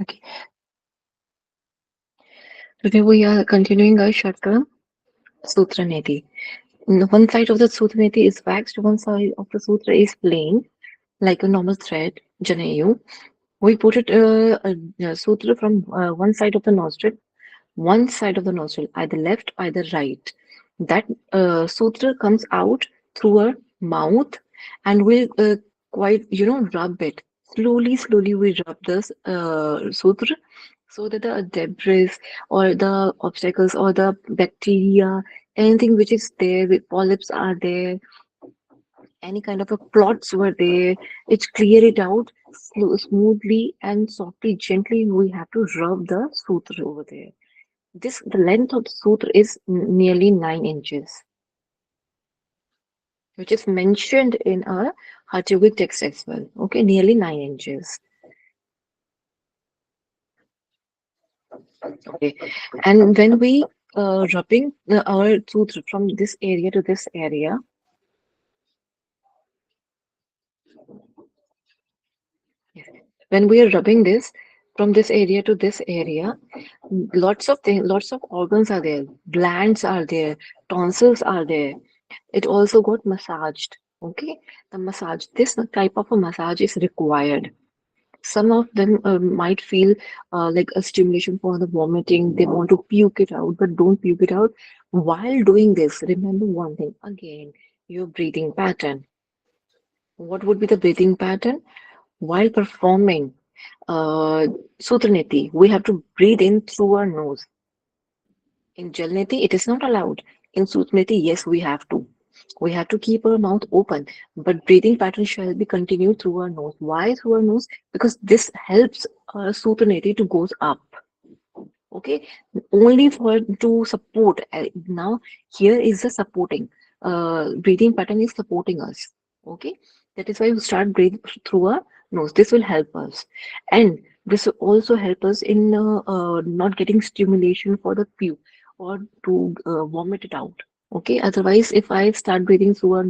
Okay. Today we are continuing our Chakra Sutra Neti. One side of the Sutra Neti is waxed, one side of the Sutra is plain, like a normal thread, Janayu. We put it a sutra from one side of the nostril, either left, either right. That sutra comes out through our mouth, and we'll quite, rub it. Slowly, we rub this sutra so that the debris or the obstacles or the bacteria, anything which is there, the polyps are there, any kind of a plots were there, it clear it out smoothly and softly, gently. We have to rub the sutra over there. The length of the sutra is nearly 9 inches, which is mentioned in our Hatha Yogic text as well. Okay, nearly 9 inches. Okay, and when we rubbing our sutra from this area to this area, yes, when we are rubbing this from this area to this area, lots of things, lots of organs are there, glands are there, tonsils are there. It also got massaged. Okay, the massage, this type of a massage is required. Some of them might feel like a stimulation for the vomiting. They want to puke it out, but don't puke it out. While doing this, remember one thing again, your breathing pattern. What would be the breathing pattern? While performing Sutraniti, we have to breathe in through our nose. In Jalniti, it is not allowed. In Sutraniti, yes, we have to. We have to keep our mouth open, but breathing pattern shall be continued through our nose. Why through our nose? Because this helps our Sutraniti to goes up. Okay, only for to support. Now here is the supporting. Breathing pattern is supporting us. Okay, that is why we start breathing through our nose. This will help us, and this will also help us in not getting stimulation for the puke or to vomit it out. Okay, otherwise, if I start breathing through a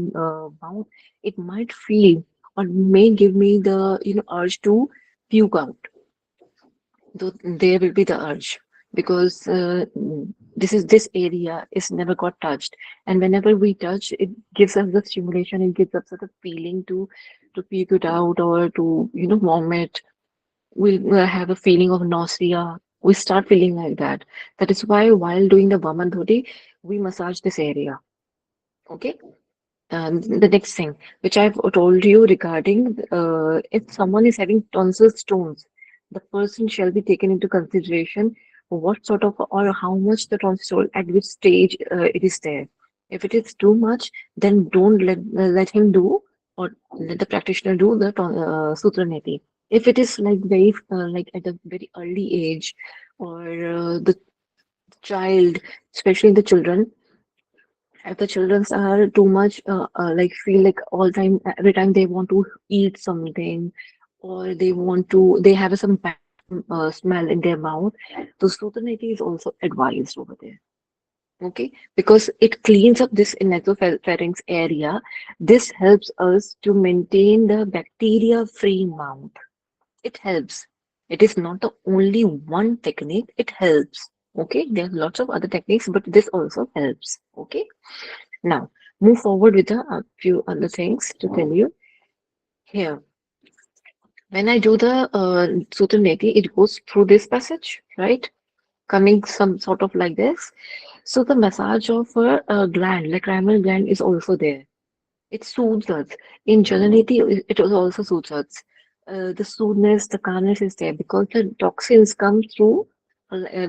mouth, it might feel or may give me the urge to puke out. Though there will be the urge because this area is never got touched, and whenever we touch, it gives us the stimulation. It gives us the feeling to puke it out or to vomit. We have a feeling of nausea. We start feeling like that. That is why while doing the Vaman Dhoti, we massage this area. Okay. The next thing, which I've told you regarding if someone is having tonsil stones, the person shall be taken into consideration what sort of or how much the tonsil, at which stage it is there. If it is too much, then don't let him do or let the practitioner do the sutra neti. If it is like very like at a very early age or the child, especially the children, if the children are too much like feel like all time every time they want to eat something or they have some bad smell in their mouth, so Sutaniti is also advised over there. Okay, because it cleans up this nasopharynx area. This helps us to maintain the bacteria-free mouth. It helps. It is not the only one technique. It helps. Okay, there are lots of other techniques, but this also helps. Okay. Now, move forward with a few other things to tell you here. When I do the Sutra Neti, it goes through this passage, right? Coming some sort of like this. So the massage of a gland, lacrimal gland, is also there. It soothes us. In Jalaniti, it also soothes us. The soothness, the calmness is there because the toxins come through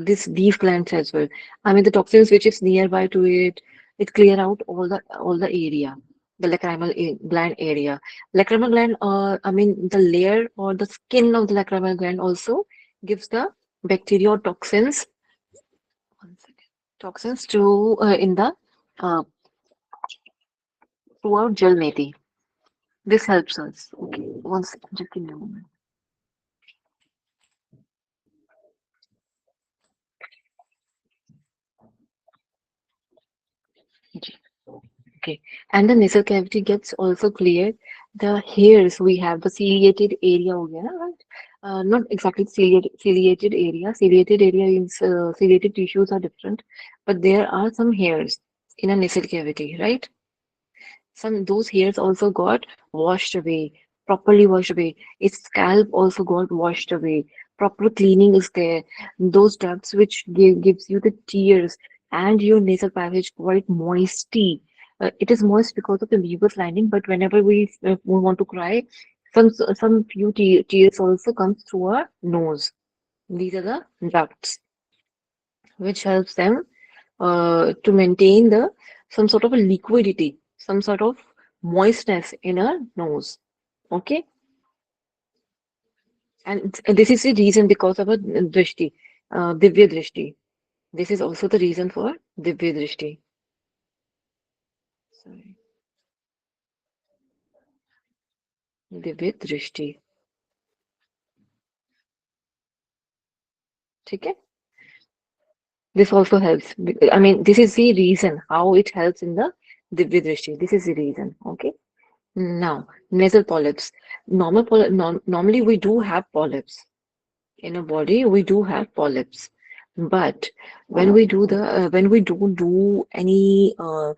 these glands as well. I mean, the toxins which is nearby to it, it clear out all the area, the lacrimal gland area. Lacrimal gland, I mean, the layer or the skin of the lacrimal gland also gives the bacteria or toxins. One second. Toxins to in the uh, throughout gel neti. This helps us. Okay, one second, just give me a moment. Ji. Okay, and the nasal cavity gets also cleared. The hairs we have, the ciliated area हो गया ना, right? Not exactly ciliated area. Ciliated area is ciliated tissues are different, but there are some hairs in a nasal cavity, right? Some those hairs also got washed away, properly washed away. Its scalp also got washed away. Proper cleaning is there. Those ducts which gives you the tears and your nasal passage quite moisty. It is moist because of the mucus lining, but whenever we want to cry, some few tears also comes through our nose. These are the ducts which helps them to maintain the some sort of a liquidity, some sort of moistness in our nose. Okay, and this is the reason because of a drishti, divya drishti. This is also the reason for divya drishti. Sorry, divya drishti. ठीक है? This also helps. I mean, this is the reason how it helps in the divya drishti. This is the reason. Okay. Now, nasal polyps. Normally we do have polyps. In a body we do have polyps, but when we don't do any I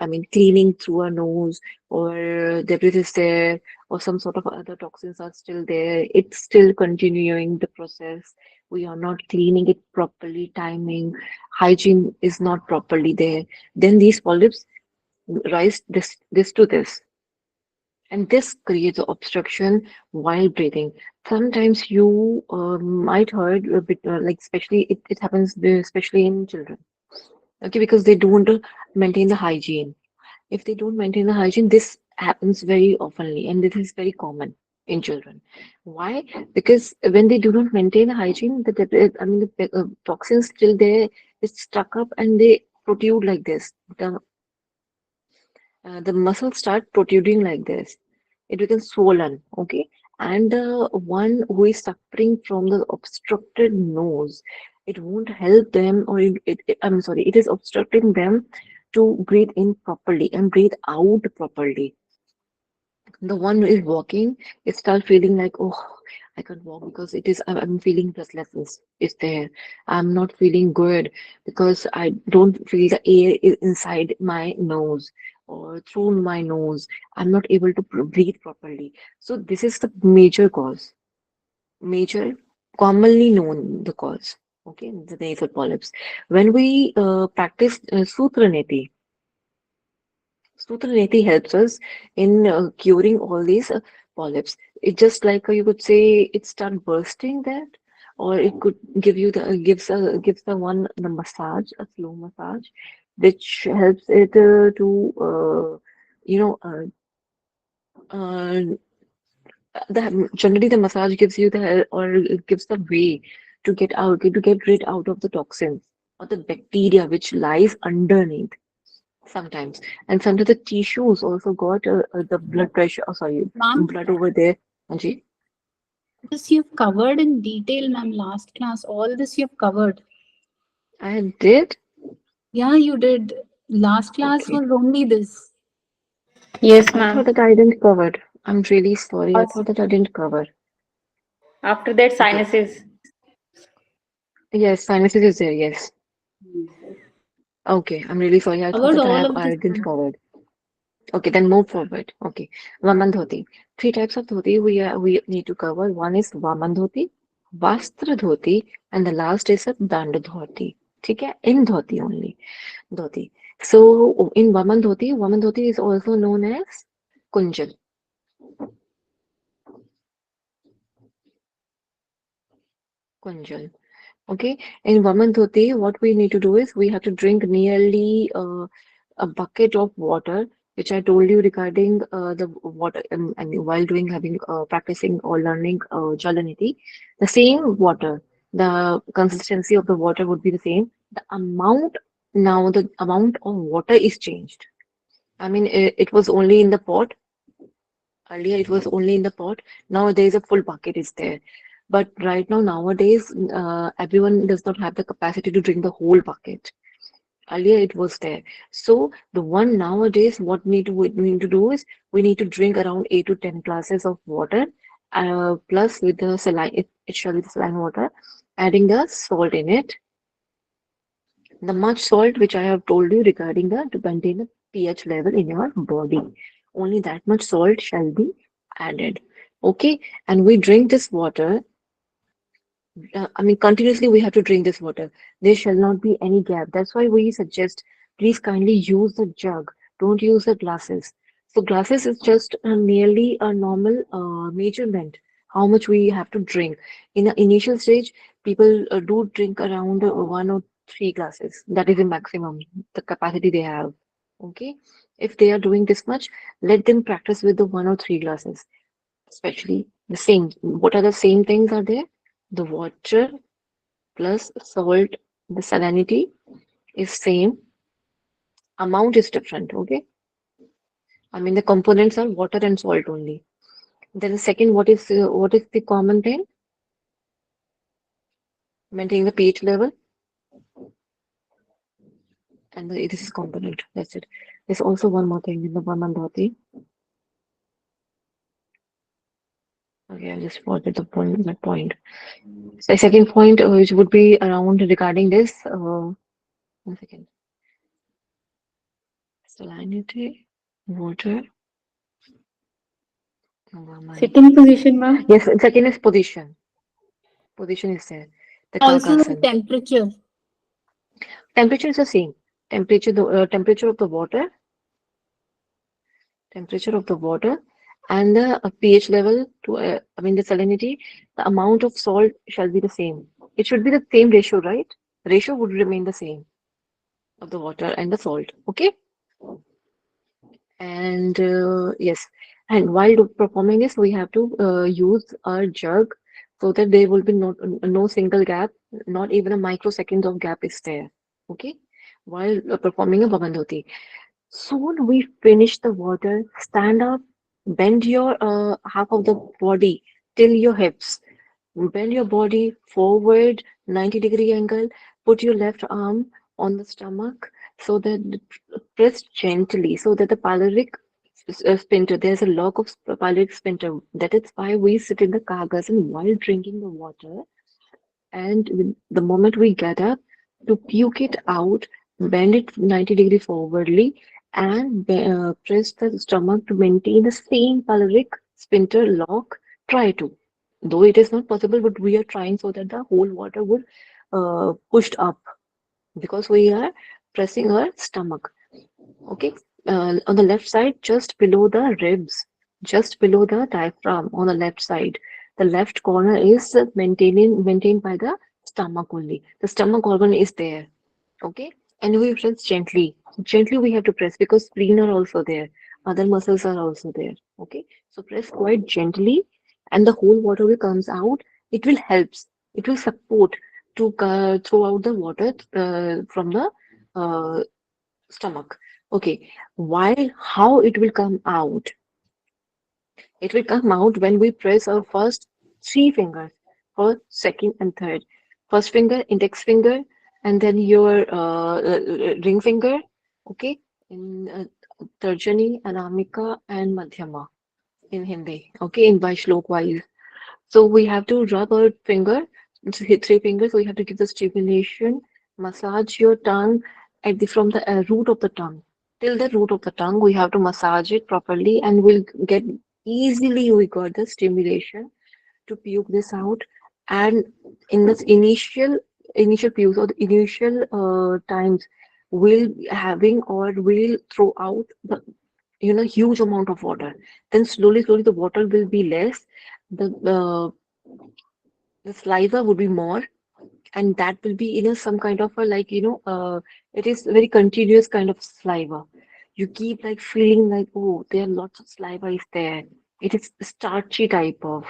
mean cleaning through our nose, or debris is there, or some sort of other toxins are still there, it's still continuing the process. We are not cleaning it properly, timing, hygiene is not properly there, then these polyps rise this to this, and this creates an obstruction while breathing. Sometimes you might heard a bit like especially it happens especially in children. Okay, because they don't maintain the hygiene. If they don't maintain the hygiene, this happens very oftenly, and this is very common in children. Why? Because when they do not maintain the hygiene, I mean the toxins still there, it's stuck up and they protrude like this. The muscles start protruding like this. It becomes swollen, okay? And the one who is suffering from the obstructed nose, it won't help them, or I'm sorry, it is obstructing them to breathe in properly and breathe out properly. The one who is walking, it start feeling like, oh, I can't walk because I'm feeling restlessness is there. I'm not feeling good because I don't feel the air is inside my nose or through my nose. I'm not able to breathe properly. So this is the major cause, major, commonly known the cause. Okay, the nasal polyps. When we practice Sutra Neti, Sutra helps us in curing all these polyps. It just like you could say it start bursting that, or it could give you the gives the one the massage, a slow massage, which helps it to you know uh, the generally the massage gives you the or it gives the way to get rid out of the toxins or the bacteria which lies underneath sometimes. And sometimes the tissues also got the blood pressure, oh, sorry, Ma'am, blood over there. Anji, this you've covered in detail, ma'am, last class. All this you've covered. I did. Yeah, you did. Last class Okay. was only this. Yes, I thought ma'am. that I didn't cover. I'm really sorry. I Us- thought that I didn't cover. After that, Okay. sinuses. Yes, sinuses is there. Yes. Okay. I'm really sorry. I thought Covered that all of I this, didn't ma'am. cover. Okay, then move forward. Okay. Vaman dhoti. Three types of dhoti we need to cover. One is Vaman dhoti, Vastra dhoti, and the last is a Dand dhoti. ठीक है? In dhoti only. Dhoti. So in Vaman dhoti is also known as Kunjal. Kunjal. Okay. In Vaman dhoti, what we need to do is we have to drink nearly a bucket of water, which I told you regarding the water. I mean, while doing having practicing or learning Jalaniti, the same water, the consistency of the water would be the same. The amount of water is changed. I mean, it was only in the pot. Earlier, it was only in the pot. Now there is a full bucket is there. But right now, nowadays, everyone does not have the capacity to drink the whole bucket. Earlier, it was there. So the one nowadays, what we need to do is we need to drink around 8 to 10 glasses of water plus with the saline, it shall be the saline water, adding the salt in it, the much salt which I have told you regarding the to maintain the pH level in your body. Only that much salt shall be added. Okay, and we drink this water. I mean, continuously we have to drink this water. There shall not be any gap. That's why we suggest please kindly use the jug. Don't use the glasses. So glasses is just nearly a normal measurement how much we have to drink. In the initial stage, people do drink around 1 or 3 glasses. That is the maximum, the capacity they have. Okay, if they are doing this much, let them practice with the 1 or 3 glasses, especially the same. What are the same things are there? The water plus salt, the salinity is same, amount is different. Okay, I mean the components are water and salt only. Then the second, what is the common thing? Maintaining the pH level, and this is component. That's it. There's also one more thing in the Brahmandati. Okay, I just forgot the point. That point. So second point, which would be around regarding this. 1 second. Salinity, water, environment. Sitting position, ma'am. Yes, second is position. Position is there. The Also the Kakasan. temperature. Temperature is the same. Temperature of the water, temperature of the water, and the pH level to, I mean the salinity, the amount of salt shall be the same. It should be the same ratio, right? Ratio would remain the same of the water and the salt. Okay. And yes, and while performing this, we have to use our jug so that there will be no single gap, not even a microsecond of gap is there. Okay, while performing a Bhavandhoti. Soon we finish the water, stand up, bend your half of the body till your hips. Bend your body forward, 90-degree angle. Put your left arm on the stomach so that press gently so that the pyloric sphincter, there's a lock of pyloric sphincter. That is why we sit in the Kagasan while drinking the water. And the moment we get up, to puke it out, bend it 90-degree forwardly, and press the stomach to maintain the same pyloric sphincter lock. Try to. Though it is not possible, but we are trying so that the whole water would pushed up because we are pressing our stomach. Okay, on the left side, just below the ribs, just below the diaphragm on the left side. The left corner is maintained by the stomach only. The stomach organ is there. Okay, and we press gently. Gently we have to press because spleen are also there. Other muscles are also there. Okay, so press quite gently, and the whole water will comes out. It will helps. It will support to throw out the water from the uh, stomach. Okay, while how it will come out? It will come out when we press our first 3 fingers, first, second, and third. First finger, index finger, and then your ring finger. Okay, in Tarjani, Anamika, and Madhyama in Hindi. Okay, in by shlok wise. So we have to rub our finger, hit 3 fingers. So we have to give the stimulation, massage your tongue at the from the root of the tongue till the root of the tongue. We have to massage it properly, and we'll get easily. We got the stimulation to puke this out, and in this initial pukes or the initial times, we'll having or we'll throw out the huge amount of water. Then slowly the water will be less. The saliva would be more, and that will be in a some kind of a like it is very continuous kind of saliva. You keep like feeling like, oh, there are lots of saliva is there. It is starchy type of,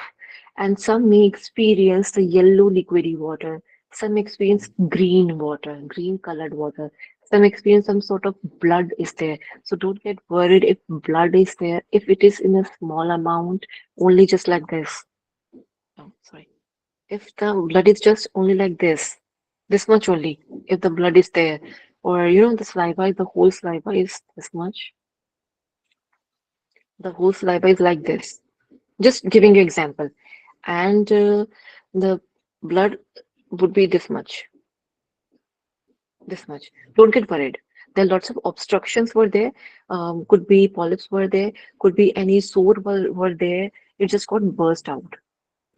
and some may experience the yellow liquidy water, some experience green water, green colored water, some experience some sort of blood is there. So don't get worried if blood is there, if it is in a small amount, only just like this. Oh, sorry. If the blood is just only like this much only, if the blood is there, or the saliva, the whole saliva is this much, the whole saliva is like this. Just giving you example. And the blood would be this much, this much. Don't get worried. There are lots of obstructions were there. Could be polyps were there. Could be any sore were there. It just got burst out.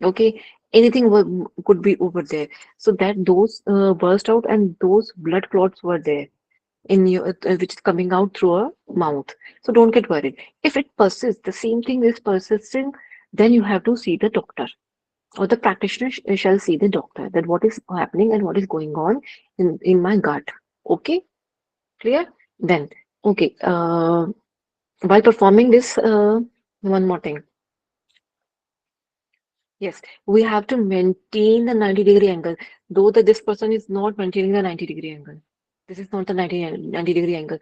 Okay, anything could be over there. So that those burst out and those blood clots were there in your which is coming out through a mouth. So don't get worried. If it persists, the same thing is persisting, then you have to see the doctor or the practitioner shall see the doctor that what is happening and what is going on in my gut. Okay, clear? Then okay. While performing this, one more thing. Yes, we have to maintain the 90-degree angle, though that this person is not maintaining the 90-degree angle. This is not the 90-degree angle.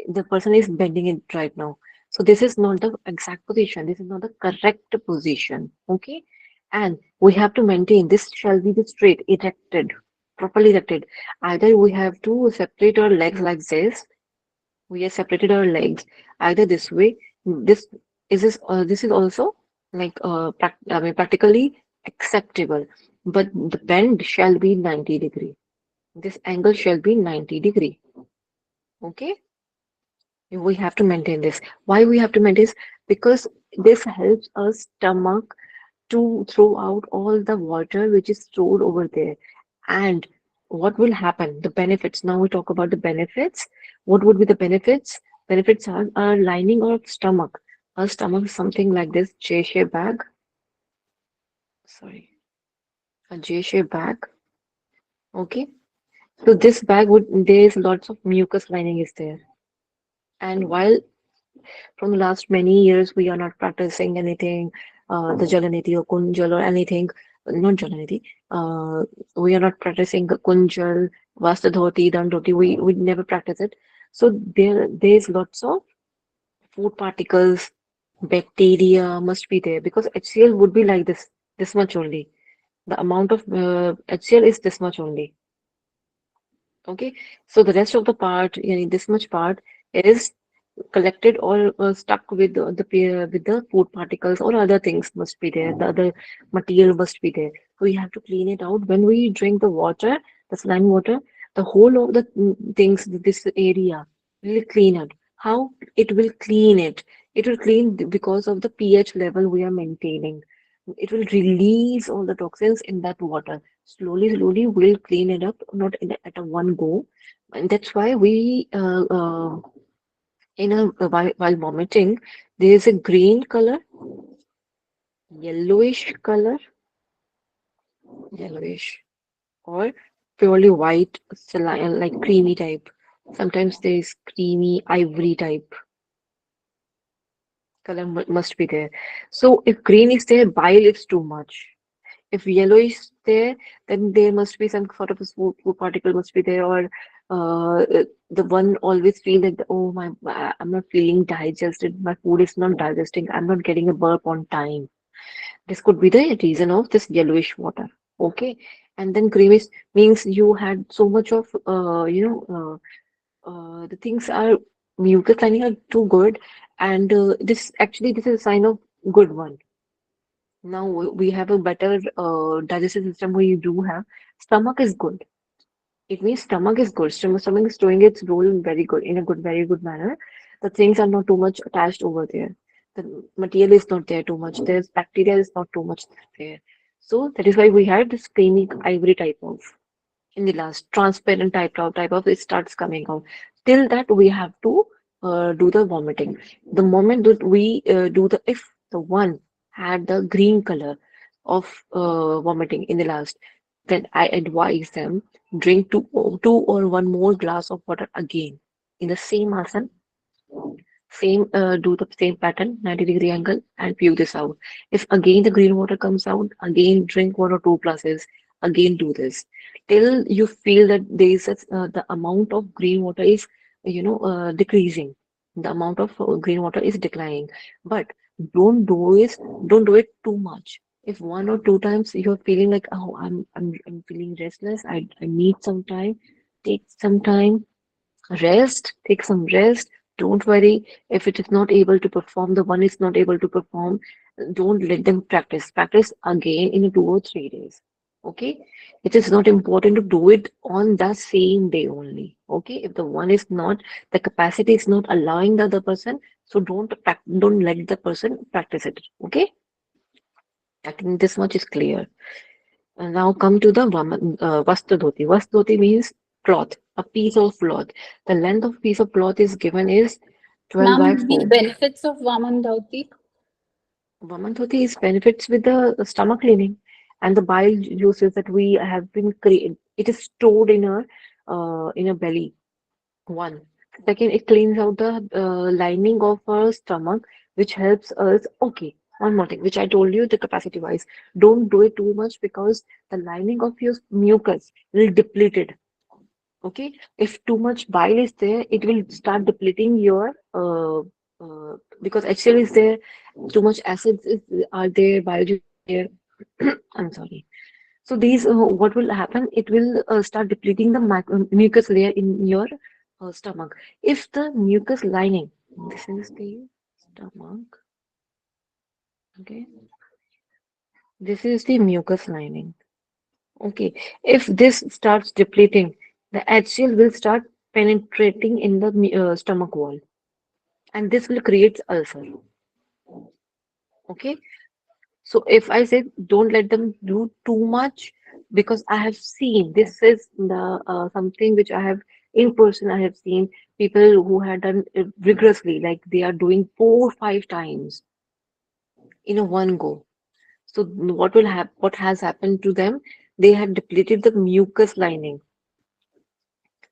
The person is bending it right now. So this is not the exact position. This is not the correct position. Okay. And we have to maintain this shall be the straight, erected, properly erected. Either we have to separate our legs like this. We have separated our legs either this way. This is also like I mean, practically acceptable, but the bend shall be 90 degree. This angle shall be 90 degree. Okay, we have to maintain this. Why we have to maintain this? Because this helps us stomach to throw out all the water which is stored over there. And what will happen? The benefits. Now we talk about the benefits. What would be the benefits? Benefits are lining of stomach. Our stomach is something like this J-shaped bag. Sorry, a J-shaped bag. Okay. So this bag would there is lots of mucus lining is there. And while from the last many years we are not practicing anything, the Jalaniti or Kunjal or anything, not Jalaniti. We are not practicing Kunjal, Vastadhoti, Dandoti. We never practice it. So there's lots of food particles, bacteria must be there because HCl would be like this much only. The amount of HCl is this much only. Okay, so the rest of the part, this much part is collected or stuck with with the food particles or other things must be there. The other material must be there. So we have to clean it out. When we drink the water, the slime water, the whole of the things, this area will clean it. How it will clean it? It will clean because of the pH level we are maintaining. It will release all the toxins in that water. Slowly, slowly, we'll clean it up, not at a one go. And that's why we while vomiting, there is a green color, yellowish color, yellowish, or purely white, saline, like creamy type. Sometimes there is creamy ivory type color must be there. So if green is there, bile is too much. If yellow is there, then there must be some sort of a food particle must be there, or the one always feel that oh my, I'm not feeling digested, my food is not digesting, I'm not getting a burp on time. This could be the reason of this yellowish water. Okay, and then greenish means you had so much of the things are mucus lining are too good, and this is a sign of good one. Now we have a better digestive system. We do have stomach is good. It means stomach is good. Stomach is doing its role very good in a good, very good manner. The things are not too much attached over there. The material is not there too much. There's bacteria is not too much there. So that is why we have this creamy ivory type of in the last transparent type of it starts coming out. Till that we have to do the vomiting. The moment that we do the if the one had the green color of vomiting in the last, then I advise them drink two or one more glass of water again in the same asana, same do the same pattern, 90-degree angle, and pew this out. If again the green water comes out, again drink 1 or 2 glasses, again do this till you feel that there is the amount of green water is decreasing. The amount of green water is declining. But don't do it too much. If 1 or 2 times you're feeling like, oh, I'm feeling restless, I need some time, take some time, rest, take some rest. Don't worry if it is not able to perform, the one is not able to perform. Don't let them practice. Practice again in 2 or 3 days. Okay? It is not important to do it on the same day only. Okay? If the one is not, the capacity is not allowing the other person, so don't let the person practice it. Okay? I think this much is clear. And now come to the Vastru Dhoti. Vastru Dhoti means cloth, a piece of cloth. The length of piece of cloth is given is 12 by Ma'am, the 4. benefits of Vaman Dhauti. Vaman Dhoti is benefits with the stomach cleaning and the bile juices that we have been created. It is stored in a belly. One. Second, it cleans out the lining of our stomach, which helps us. Okay, one more thing, which I told you the capacity wise. Don't do it too much because the lining of your mucus will deplete it. Okay, if too much bile is there, it will start depleting your because HCl is there, too much acids are there, biojuice is there. I'm sorry. So these, what will happen? It will start depleting the mucus layer in your stomach. If the mucus lining, this is the stomach, okay, this is the mucus lining. Okay, if this starts depleting, the HCl will start penetrating in the stomach wall, and this will create ulcer. Okay, so if I say don't let them do too much, because I have seen this is the something which I have in person. I have seen people who had done it rigorously, like they are doing 4 or 5 times in a one go. So what will happen? What has happened to them? They have depleted the mucus lining.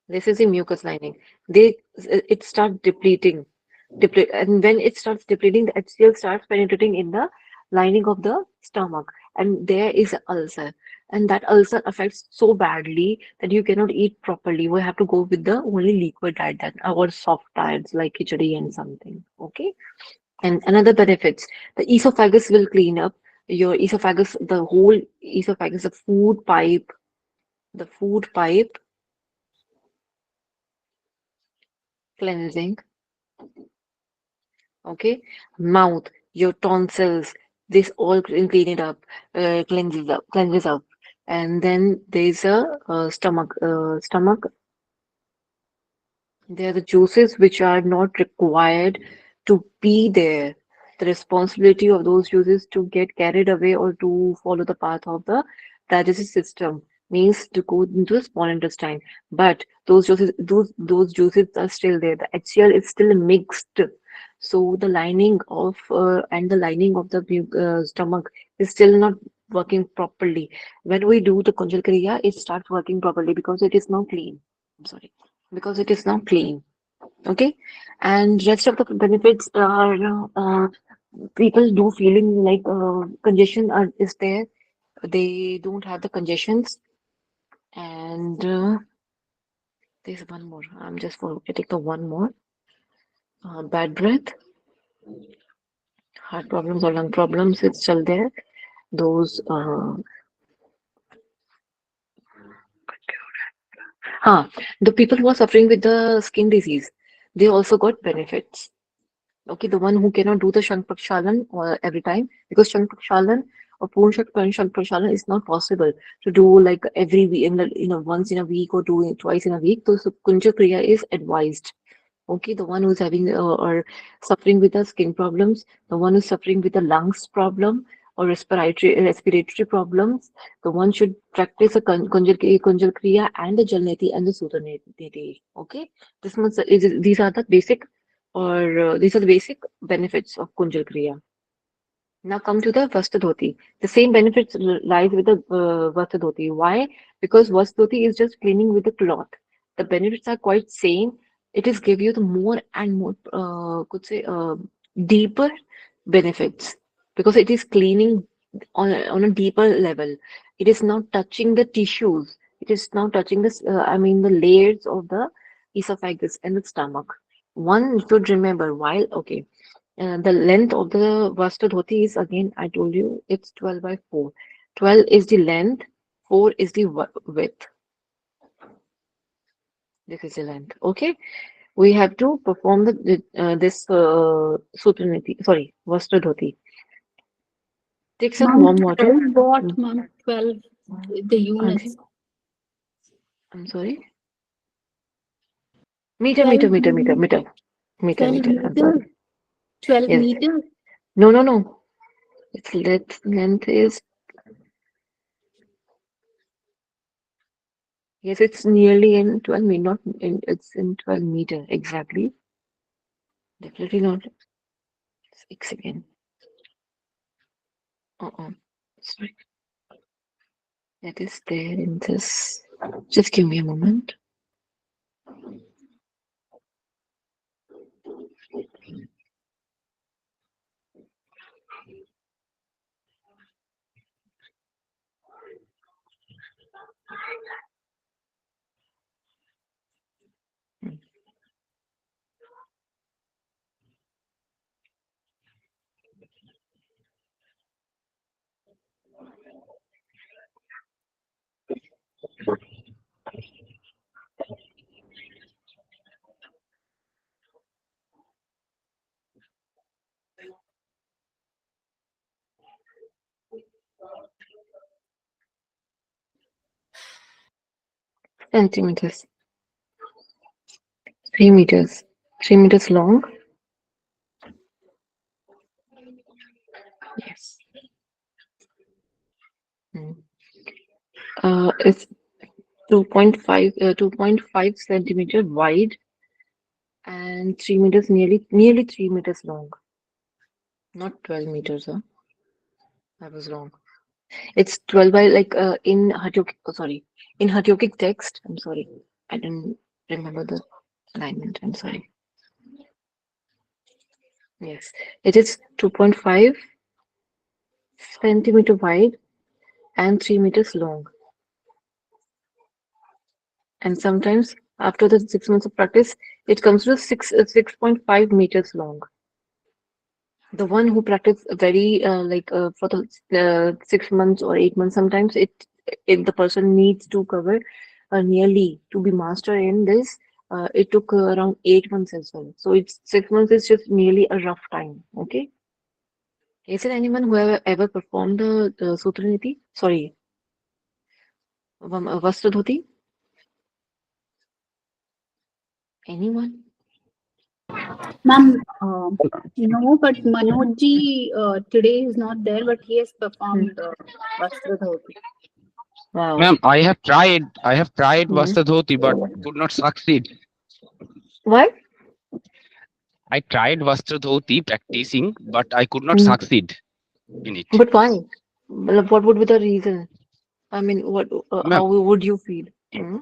This is the mucus lining. They it starts and when it starts depleting, the HCl starts penetrating in the lining of the stomach, and there is an ulcer. And that ulcer affects so badly that you cannot eat properly. We have to go with the only liquid diet that our soft diets like khichdi and something. Okay. And another benefits, the esophagus will clean up your esophagus, the whole esophagus, the food pipe cleansing. Okay, mouth, your tonsils, this all clean it up, cleanses up. And then there's a stomach. They are the juices which are not required to be there. The responsibility of those juices to get carried away or to follow the path of the digestive system means to go into the small intestine. But those juices are still there. The HCl is still mixed. So the lining of and the lining of the stomach is still not working properly. When we do the Kunjal Kriya, it starts working properly because it is now clean. I'm sorry, because it is now clean. Okay, and rest of the benefits are people do feeling like congestion is there. They don't have the congestions, and there's one more. I'm just forgetting the one more. Bad breath, heart problems or lung problems. It's still there. Those huh, the people who are suffering with the skin disease, they also got benefits. Okay, the one who cannot do the Shank Prakshalan every time, because Shank Prakshalan or Purn Shank Prakshalan is not possible to do like every week, once in a week or do it twice in a week. So Kunja Kriya is advised. Okay, the one who's having or suffering with the skin problems, the one who's suffering with the lungs problem or respiratory problems, the one should practice a Kunjal Kriya and the Jalneti and the Sudha Neti. Okay, these are the basic these are the basic benefits of Kunjal Kriya. Now come to the Vasta Dhoti. The same benefits lies with the Vasta Dhoti. Why? Because Vasta Dhoti is just cleaning with the cloth. The benefits are quite same. It is give you the more and more, could say, deeper benefits because it is cleaning on a deeper level. It is not touching the tissues. It is not touching this. I mean the layers of the esophagus and the stomach. One should remember while okay. The length of the Vasta dhoti is again, I told you, it's 12 by 4. 12 is the length, 4 is the width. This is the length. Okay. We have to perform this Sutraniti, sorry, Vasta dhoti. Take some Ma'am, warm water. 12 watt, Mm, ma'am, 12, the units. Anji, I'm sorry. Meter, 12, meter, meter, meter, meter, meter, 12 meter. I'm meters, sorry. 12 Yes. meters. No, no, no. Its length is, yes, it's nearly in 12 meter, not in, it's in 12 meter exactly. Definitely not 6 again. Uh-uh. Sorry. That is there in this. Just give me a moment. Centimeters. 3 meters. 3 meters long. Yes. Mm. It's 2.5 centimeter wide and 3 meters, nearly 3 meters long. Not 12 meters, huh? I was wrong. It's 12 by like in Hatyokic, oh, sorry. In Hatyokic text, I'm sorry. I didn't remember the alignment. I'm sorry. Yes. It is 2.5 centimeter wide and 3 meters long. And sometimes after the 6 months of practice, it comes to 6.5 meters long. The one who practice very for the 6 months or 8 months, sometimes it the person needs to cover nearly to be master in this. It took around 8 months as well. So it's 6 months is just nearly a rough time. Okay. Is there anyone who ever performed the Sutra Niti? Sorry, Vastra Dhoti? Anyone? Ma'am, no, but Manoj ji today is not there, but he has Hmm. performed Vastra Dhoti. Wow. Ma'am, I have tried Hmm. Vasta Dhoti, but could not succeed. Why? I tried Vasta Dhoti practicing, but I could not Hmm. succeed in it. But why? What would be the reason? I mean, Ma'am, how would you feel? Hmm?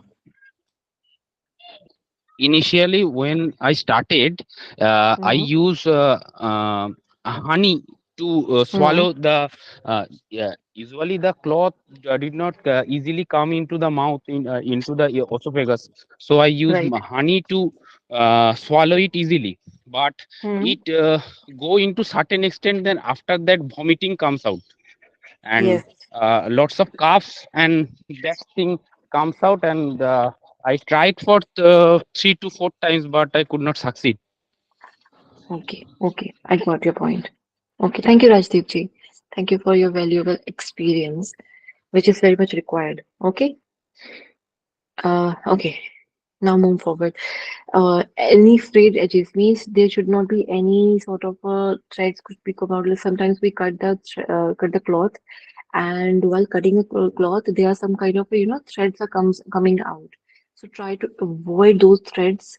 initially when I started, I Hmm. use honey to Hmm. swallow the. Yeah, usually the cloth did not easily come into the mouth into the esophagus. So I use Right. honey to swallow it easily, but Hmm. it go into certain extent. Then after that, vomiting comes out and Yes. lots of coughs and that thing comes out and I tried for 3 to 4 times but I could not succeed. Okay. Okay. I got your point. Okay. Thank you, Rajdeep ji. Thank you for your valuable experience, which is very much required. Okay. Okay. Now move forward. Any frayed edges means there should not be any sort of threads could be come out. Like sometimes we cut the cloth, and while cutting a cloth, there are some kind of threads are coming out. So try to avoid those threads,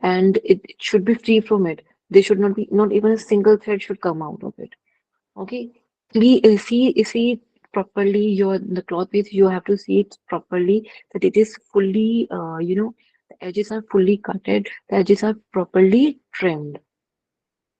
and it should be free from it. There should not be not even a single thread should come out of it. Okay. See it properly. Your the cloth piece you have to see it properly that it is fully the edges are fully cutted, the edges are properly trimmed.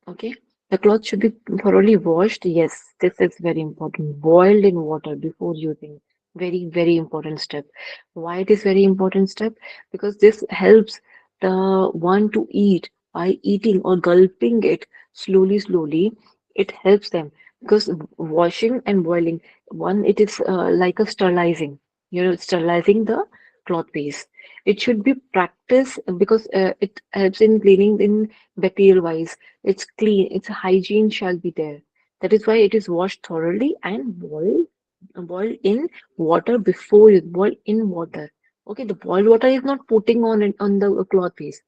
Okay. The cloth should be thoroughly washed. Yes, this is very important. Boiled in water before using. Very, very important step. Why it is very important step? Because this helps the one to eat by eating or gulping it slowly, slowly. It helps them because washing and boiling, one, it is like a sterilizing. You're sterilizing the cloth piece. It should be practiced because it helps in cleaning in bacterial wise. It's clean, it's hygiene shall be there. That is why it is washed thoroughly and boiled in water before you boil in water. Okay, the boiled water is not putting on it on the cloth piece.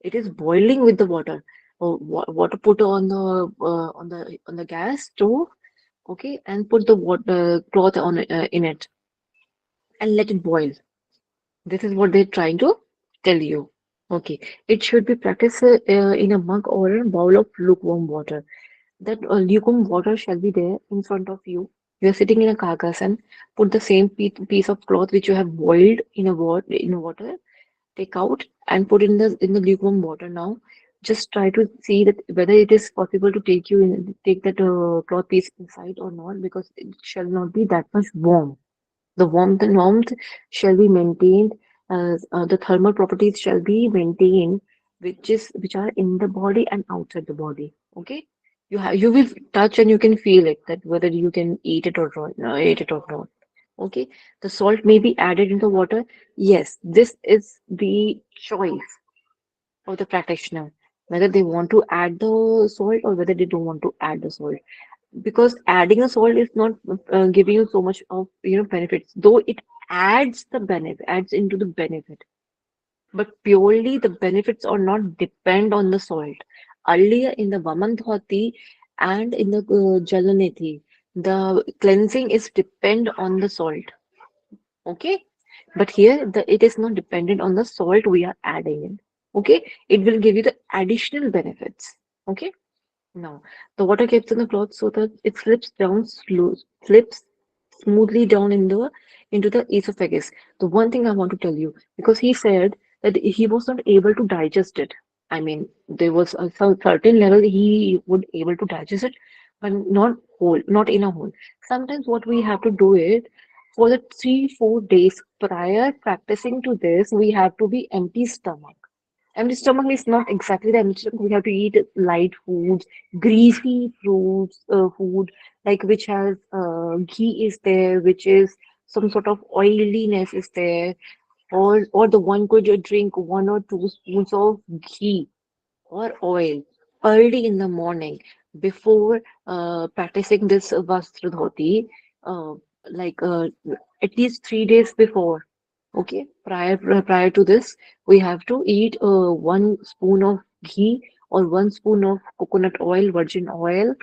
It is boiling with the water. Water put on the gas stove. Okay, and put the water cloth on in it and let it boil. This is what they're trying to tell you. Okay, it should be practiced in a mug or a bowl of lukewarm water. That lukewarm water shall be there in front of you. You are sitting in a carcass and put the same piece of cloth which you have boiled in a water. Take out and put in the lukewarm water now. Just try to see that whether it is possible to take that cloth piece inside or not, because it shall not be that much warm. The warmth shall be maintained as the thermal properties shall be maintained, which are in the body and outside the body. Okay, you will touch and you can feel it that whether you can eat it or not, eat it or not. Okay, the salt may be added in the water. Yes, this is the choice of the practitioner whether they want to add the salt or whether they don't want to add the salt, because adding a salt is not giving you so much of benefits, though it adds into the benefit, but purely the benefits are not depend on the salt. Earlier in the Vamandhati and in the Jalaneti, the cleansing is depend on the salt. Okay, but here it is not dependent on the salt we are adding in. Okay, it will give you the additional benefits. Okay, now, the water gets in the cloth so that it slips smoothly down into the esophagus. The one thing I want to tell you, because he said that he was not able to digest it. I mean, there was a certain level he would able to digest it, but not whole, not in a whole. Sometimes what we have to do is for the 3-4 days prior practicing to this, we have to be empty stomach. Empty stomach is not exactly the empty stomach. We have to eat light foods, greasy food, like which has ghee is there, which is some sort of oiliness is there, or the one could drink 1 or 2 spoons of ghee or oil early in the morning before practicing this Vastra Dhoti, uh, like at least 3 days before. Okay, prior to this, we have to eat 1 spoon of ghee or 1 spoon of coconut oil, virgin oil,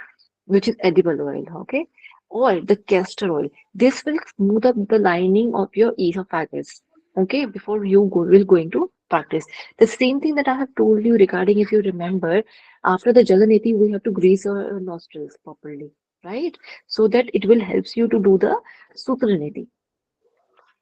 which is edible oil. Okay, or the castor oil. This will smooth up the lining of your esophagus. Okay, before you will going to practice. The same thing that I have told you regarding, if you remember, after the Jalaneti, we have to grease our nostrils properly, right? So that it will helps you to do the Sutraneti.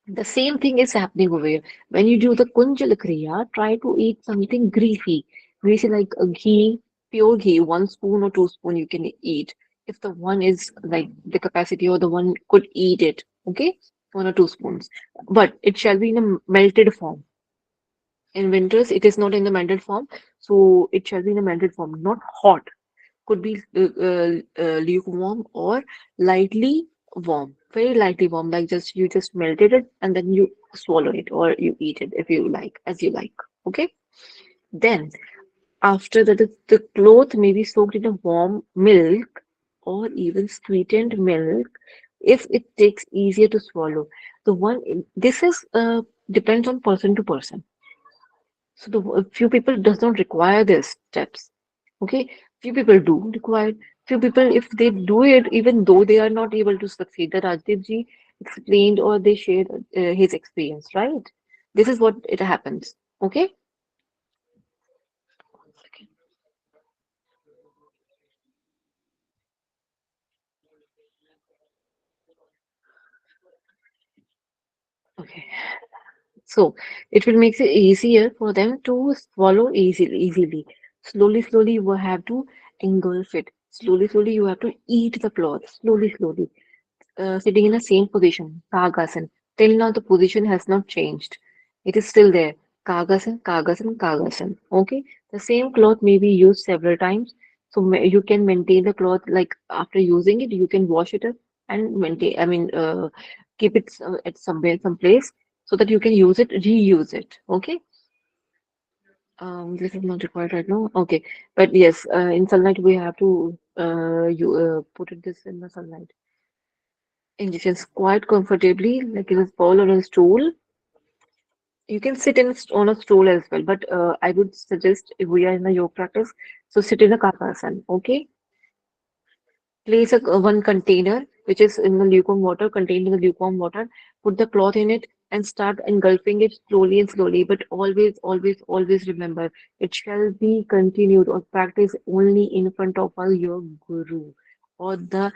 The same thing is happening over here. When you do the Kunjal Kriya, try to eat something greasy. Greasy like a ghee, pure ghee, 1 spoon or 2 spoon you can eat. If the one is like the capacity or the one could eat it, okay? 1 or 2 spoons. But it shall be in a melted form. In winters, it is not in the melted form, so it shall be in a melted form, not hot. Could be lukewarm or lightly warm, very lightly warm, like just you just melted it and then you swallow it or you eat it if you like, as you like. Okay. Then after that, the cloth may be soaked in a warm milk or even sweetened milk if it takes easier to swallow. The one this is depends on person to person. So the few people does not require these steps. Okay, few people do require. Few people, if they do it, even though they are not able to succeed, that Rajdev ji explained or they shared his experience, right? This is what it happens. Okay. Okay. So it will make it easier for them to swallow easily. Slowly, you will have to engulf it. Slowly, you have to eat the cloth. Slowly. Sitting in the same position, Kagasan. Till now, the position has not changed. It is still there. Kagasan. Okay, the same cloth may be used several times, so you can maintain the cloth like after using it, you can wash it up and maintain. I mean, keep it at some place so that you can use it, reuse it. Okay. This is not required right now. Okay, but yes, in sunlight we have to you put it this in the sunlight. Injections quite comfortably, like in a ball or a stool. You can sit on a stool as well, but I would suggest if we are in a yoga practice, so sit in a kakasana. Okay, place one container which is in the lukewarm water, contained in the lukewarm water. Put the cloth in it and start engulfing it slowly and slowly. But always, always, always remember it shall be continued or practiced only in front of your guru or the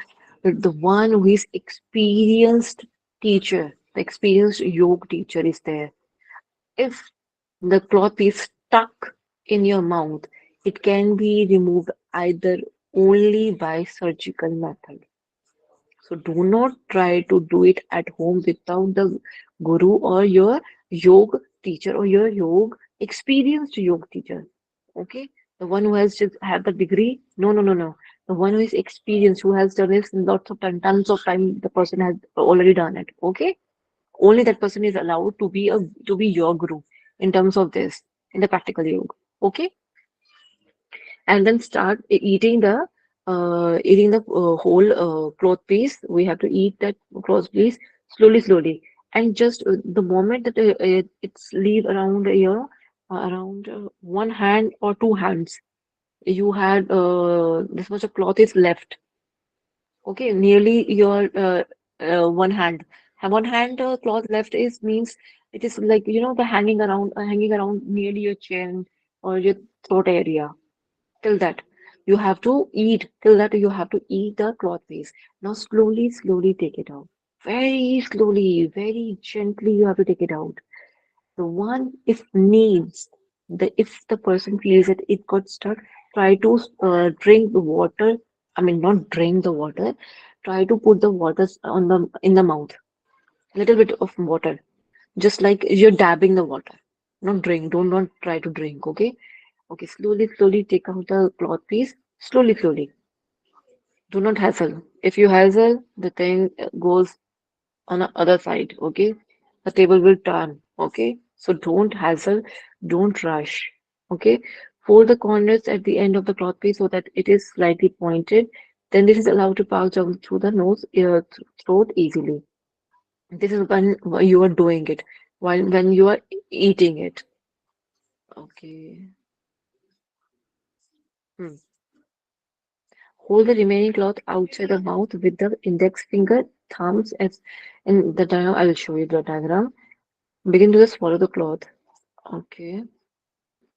one who is experienced teacher. The experienced yoga teacher is there. If the cloth is stuck in your mouth, it can be removed either only by surgical method. So do not try to do it at home without the guru or your yoga teacher or your yoga experienced yoga teacher. Okay? The one who has just had the degree. No, no, no, no. The one who is experienced, who has done this lots of time, tons of time, the person has already done it. Okay? Only that person is allowed to be your guru in terms of this in the practical yoga. Okay, and then start eating the whole cloth piece. We have to eat that cloth piece slowly, slowly, and just the moment that it's leave around around one hand or two hands, you had this much of cloth is left. Okay, nearly your one hand. One hand cloth left is means it is like the hanging around nearly your chin or your throat area. Till that you have to eat. Till that you have to eat the cloth piece. Now slowly, slowly take it out. Very slowly, very gently. You have to take it out. The one if needs if the person feels that it got stuck, try to drink the water. I mean, not drink the water. Try to put the water on the in the mouth. Little bit of water, just like you're dabbing the water. Not drink. Don't not try to drink. Okay. Okay. Slowly, slowly take out the cloth piece. Slowly, slowly. Do not hassle. If you hassle, the thing goes on the other side, okay? The table will turn, okay? So don't hassle, don't rush, okay? Fold the corners at the end of the cloth piece so that it is slightly pointed. Then this is allowed to pass down through the nose, throat easily. This is when you are doing it, while when you are eating it. Okay. Hmm. Hold the remaining cloth outside the mouth with the index finger, thumbs, as in the diagram. I will show you the diagram. Begin to just swallow the cloth. Okay.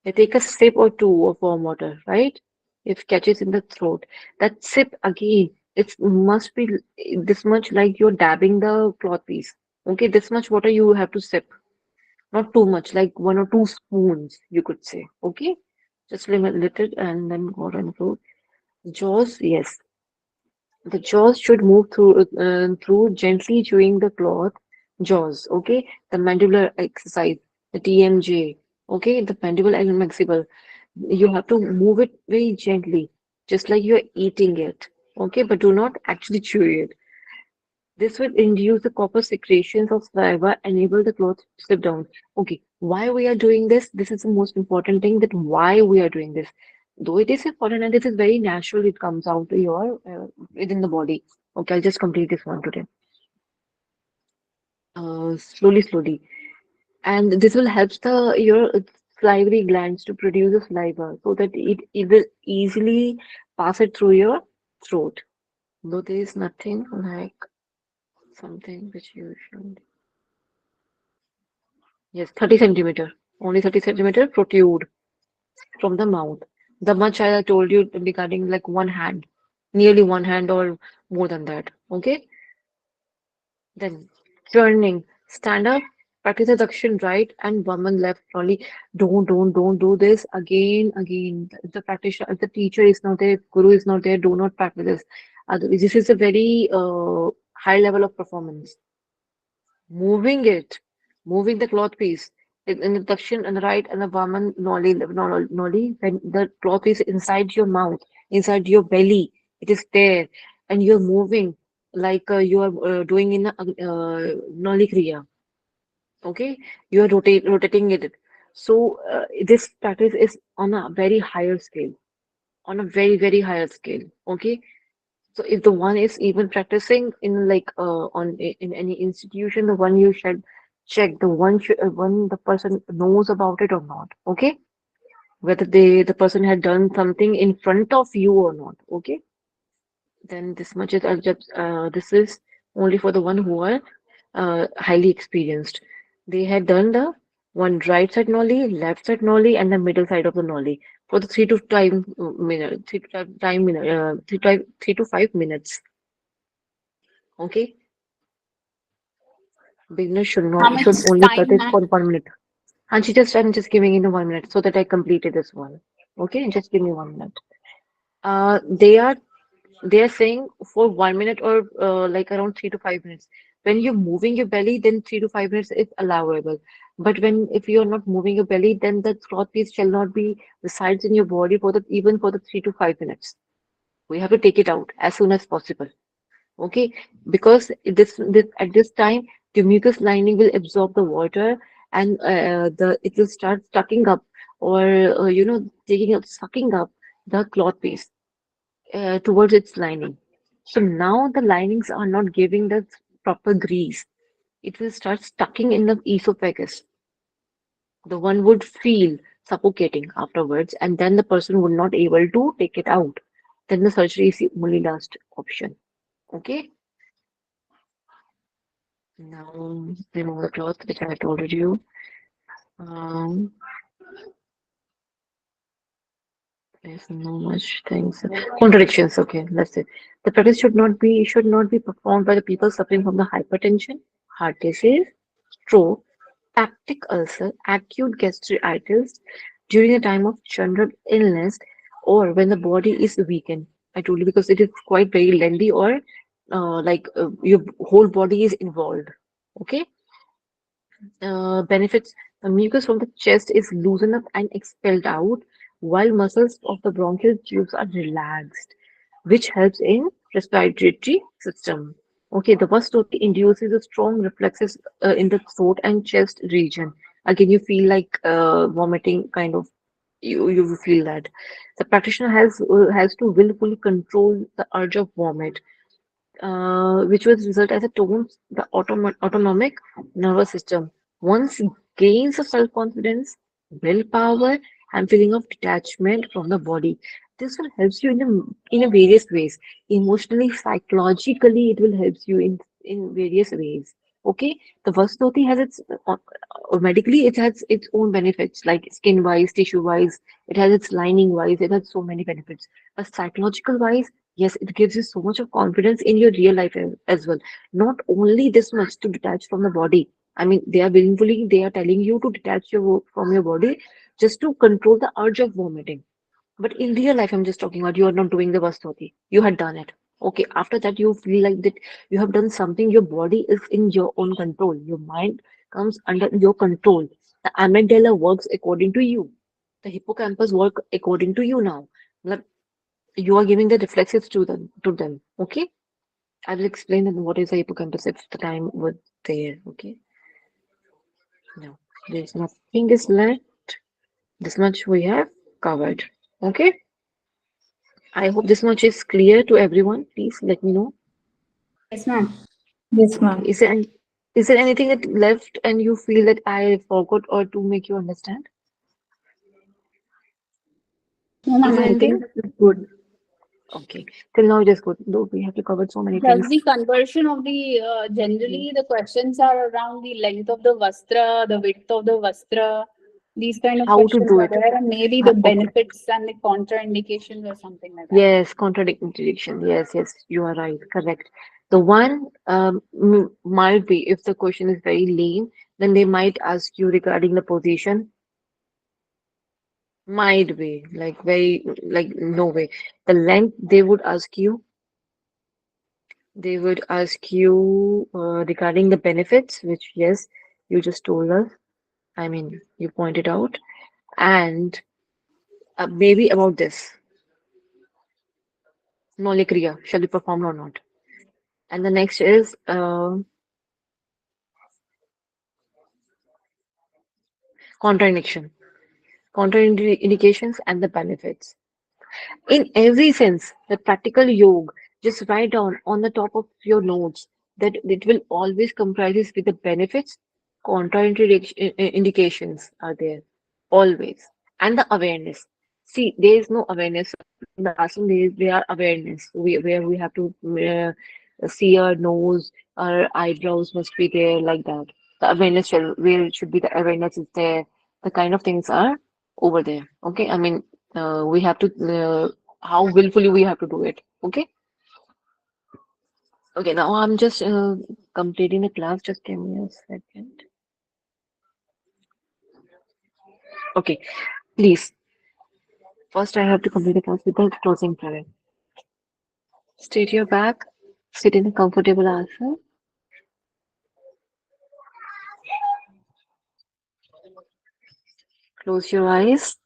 You take a sip or two of warm water, right? If catches in the throat. That sip again, it must be this much like you're dabbing the cloth piece. Okay, this much water you have to sip. Not too much, like 1 or 2 spoons, you could say. Okay? Just limit it and then go on through. Jaws, yes. The jaws should move through gently chewing the cloth. Jaws, okay? The mandibular exercise, the TMJ, okay? The mandible and maximal. You have to move it very gently, just like you're eating it, okay? But do not actually chew it. This will induce the copper secretions of saliva, enable the cloth to slip down. Okay, why we are doing this? This is the most important thing that why we are doing this. Though it is important and this is very natural, it comes out to your within the body. Okay, I'll just complete this one today. Slowly, slowly, and this will help the your salivary glands to produce the saliva so that it will easily pass it through your throat. Though there is nothing like something which you should. Yes, 30 centimeter. Only 30 centimeter protrude from the mouth. The much I told you regarding like one hand, nearly one hand or more than that. Okay. Then churning. Stand up. Practice the Dakshin right and Vaman left only. Don't do this again, again. If the practitioner, if the teacher is not there, guru is not there, do not practice this. Otherwise, this is a very high level of performance. Moving it, moving the cloth piece in the Dakshin and the right and the Vaman Noli, when the cloth is inside your mouth, inside your belly, it is there, and you're moving like you are doing in a Noli Kriya. Okay, you are rotating it. So this practice is on a very higher scale, on a very, very higher scale. Okay. So if the one is even practicing in like in any institution, the one you should check the one the person knows about it or not. Okay. Whether the person had done something in front of you or not. Okay. Then this much is this is only for the one who are highly experienced. They had done the one right side nollie, left side nollie, and the middle side of the nollie for the 3 to 5 minutes. Okay, beginner How much should only time, practice ma'am? for 1 minute. And I'm just giving in the 1 minute so that I completed this one. Okay, just give me 1 minute. They are saying for 1 minute or like around 3 to 5 minutes. When you're moving your belly, then 3 to 5 minutes is allowable. But when if you're not moving your belly, then the cloth piece shall not be resides in your body for the even for the 3 to 5 minutes. We have to take it out as soon as possible. Okay, because this at this time the mucus lining will absorb the water and the it will start sucking up or taking up sucking up the cloth paste towards its lining. So now the linings are not giving the proper grease. It will start stucking in the esophagus. The one would feel suffocating afterwards, and then the person would not able to take it out. Then the surgery is the only last option. Okay. Now remove the cloth, which I told you. Um, there's no much things. Contradictions. Okay, that's it. The practice should not be performed by the people suffering from the hypertension, heart disease, stroke, peptic ulcer, acute gastritis during a time of general illness or when the body is weakened. I told you because it is quite very lengthy or your whole body is involved. Okay. Benefits: the mucus from the chest is loosened up and expelled out, while muscles of the bronchial tubes are relaxed, which helps in respiratory system. Okay, the Vastoti induces a strong reflexes in the throat and chest region. Again, you feel like vomiting, kind of. You will feel that the practitioner has to willfully control the urge of vomit, which will result as a tones the autonomic nervous system. Once gains of self-confidence, willpower, and feeling of detachment from the body. This will help you in a various ways. Emotionally, psychologically, it will help you in various ways. Okay, the Vastoti has medically it has its own benefits like skin wise, tissue wise, it has its lining wise, it has so many benefits. But psychological wise, yes, it gives you so much of confidence in your real life as well. Not only this much to detach from the body. I mean, they are telling you to detach from your body just to control the urge of vomiting. But in real life, I'm just talking about you are not doing the Vastoti. You had done it. Okay, after that, you feel like that you have done something, your body is in your own control. Your mind comes under your control. The amygdala works according to you. The hippocampus work according to you now. Like, you are giving the reflexes to them. Okay, I will explain then what is the hippocampus if the time was there. Okay, no, there's nothing is left. This much we have covered. Okay, I hope this much is clear to everyone. Please let me know. Yes, ma'am. Yes, Okay, ma'am. is there anything that left and you feel that I forgot or to make you understand? No, Is ma'am, there I anything? think it's good. Okay, till now just good. Though we have to cover so many Does things. the conversion of the generally the questions are around the length of the vastra, the width of the vastra, these kind of How to questions do are it? there, and maybe the Okay. benefits and the contraindications or something like that. Yes, contradiction. Yes, yes, you are right. Correct. The one might be if the question is very lame, then they might ask you regarding the position. Might be like very like no way. The length they would ask you. They would ask you regarding the benefits, which yes, you just told us. I mean, you pointed out, and maybe about this. Noli kriya shall be performed or not. And the next is contraindication. Contraindications and the benefits. In every sense, the practical yoga, just write down on the top of your notes that it will always comprises with the benefits, contraindications are there, always, and the awareness. See, there is no awareness in the asana. There are awareness. Where we have to see our nose, our eyebrows must be there like that. The awareness shall, where it should be the awareness is there. The kind of things are over there. Okay, I mean we have to how willfully we have to do it. Okay. Okay, now I'm just completing the class. Just give me a second. Okay, please. First, I have to complete the class with the closing prayer. Straight your back. Sit in a comfortable asana. Close your eyes.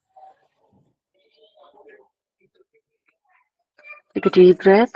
Take a deep breath.